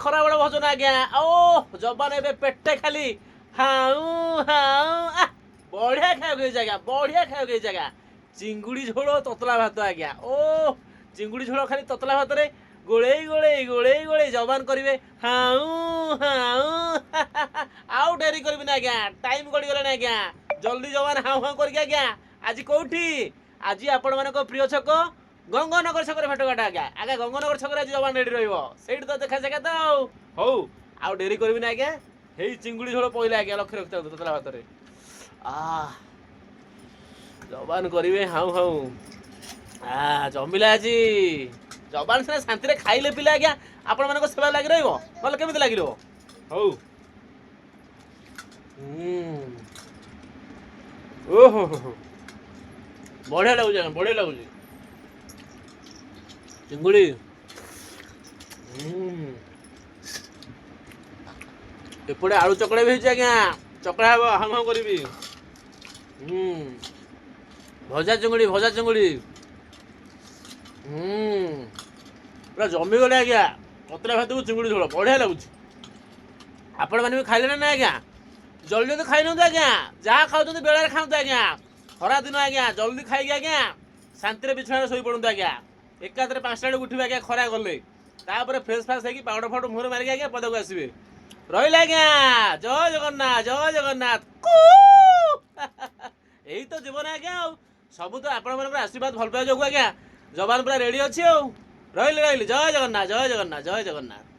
ଖରାବେଳ ଭୋଜନ ଆଜ୍ଞା। ଓ ଜବାନ ଏବେ ପେଟେ ଖାଲି ହାଉ ହାଉ ବଢିଆ ଖାଇବାକୁ ହେଇଛି ଆଜ୍ଞା, ବଢିଆ ଖାଇବାକୁ ହେଇଛି ଆଜ୍ଞା। ଚିଙ୍ଗୁଡ଼ି ଝୋଳ ତତଲା ଭାତ ଆଜ୍ଞା। ଓ ଚିଙ୍ଗୁଡ଼ି ଝୋଳ ଖାଲି ତତଲା ଭାତରେ ଗୋଳେଇ ଗୋଳେଇ ଗୋଳେଇ ଗୋଳେଇ ଜବାନ କରିବେ ହାଉ ହାଉ। ଆଉ ଡେରି କରିବିନି ଆଜ୍ଞା, ଟାଇମ୍ ଗଡ଼ିଗଲାଣି ଆଜ୍ଞା। ଜଲ୍ଦି ଜବାନ ହାଉ ହାଉ କରିକି ଆଜ୍ଞା। ଆଜି କୋଉଠି? ଆଜି ଆପଣମାନଙ୍କ ପ୍ରିୟ ଛକ ଗଙ୍ଗନଗର ଛକରେ ଭେଟଘାଟ ଆଜ୍ଞା। ଆଜ୍ଞା ଗଙ୍ଗନଗର ଛକରେ ଆଜି ଜବାନ ରେଡ଼ି ରହିବ, ସେଇଠି ତ ଦେଖା ସାକ୍ଷାତ ଆଉ। ହଉ ଆଉ ଡେରି କରିବିନି ଆଜ୍ଞା। ହେଇ ଚିଙ୍ଗୁଡ଼ି ଝୋଳ ପଇଲା ଆଜ୍ଞା, ଲକ୍ଷ୍ୟ ରଖିଥାନ୍ତୁ ତତଲା ଭାତରେ। ଜବାନ କରିବେ ହାଉ ହାଉ। ଜମିଲା ଆଜି। ଜବାନ ସିନା ଶାନ୍ତିରେ ଖାଇଲେ ପିଲେ ଆଜ୍ଞା ଆପଣମାନଙ୍କ ସେବା ଲାଗି ରହିବ, ନହେଲେ କେମିତି ଲାଗି ରହିବ? ହଉ ଓହୋ ହୋ ବଢ଼ିଆ ଲାଗୁଛି ଆଜ୍ଞା, ବଢ଼ିଆ ଲାଗୁଛି ଚିଙ୍ଗୁଡ଼ି। ଏପଟେ ଆଳୁ ଚକଡ଼ା ବି ହେଇଛି ଆଜ୍ଞା, ଚକଡ଼ା ହବ ହାଉ ହାଉ କରିବି। ଭଜା ଚିଙ୍ଗୁଡ଼ି, ଭଜା ଚିଙ୍ଗୁଡ଼ି ପୁରା ଜମିଗଲେ ଆଜ୍ଞା। ତତଲା ଭାତକୁ ଚିଙ୍ଗୁଡ଼ି ଝୋଳ ବଢ଼ିଆ ଲାଗୁଛି। ଆପଣମାନେ ବି ଖାଇଲେ ନା ଆଜ୍ଞା? ଜଲ୍ଦି ଜଲ୍ଦି ଖାଇ ନିଅନ୍ତୁ ଆଜ୍ଞା, ଯାହା ଖାଉଛନ୍ତି ବେଳାରେ ଖାଆନ୍ତୁ ଆଜ୍ଞା। ଖରାଦିନ ଆଜ୍ଞା, ଜଲ୍ଦି ଖାଇକି ଆଜ୍ଞା ଶାନ୍ତିରେ ବିଛଣାରେ ଶୋଇପଡ଼ନ୍ତୁ ଆଜ୍ଞା। ଏକାଥରେ 5ଟା ବେଳକୁ ଉଠିବେ ଆଜ୍ଞା ଖରା ଗଲେ, ତାପରେ ଫ୍ରେଶ୍ ଫ୍ରାସ୍ ହେଇକି ପାଉଡ଼ର ଫାଉଡ଼ର ମୁହଁରେ ମାରିକି ଆଜ୍ଞା ପଦାକୁ ଆସିବେ। ରହିଲେ ଆଜ୍ଞା, ଜୟ ଜଗନ୍ନାଥ, ଜୟ ଜଗନ୍ନାଥ। ଏଇ ତ ଜୀବନ ଆଜ୍ଞା ଆଉ। ସବୁ ତ ଆପଣମାନଙ୍କର ଆଶୀର୍ବାଦ ଭଲ ପାଇବା ଯୋଗୁଁ ଆଜ୍ଞା ଜବାନ ପୁରା ରେଡ଼ି ଅଛି ଆଉ। ରହିଲି ରହିଲି, ଜୟ ଜଗନ୍ନାଥ, ଜୟ ଜଗନ୍ନାଥ, ଜୟ ଜଗନ୍ନାଥ।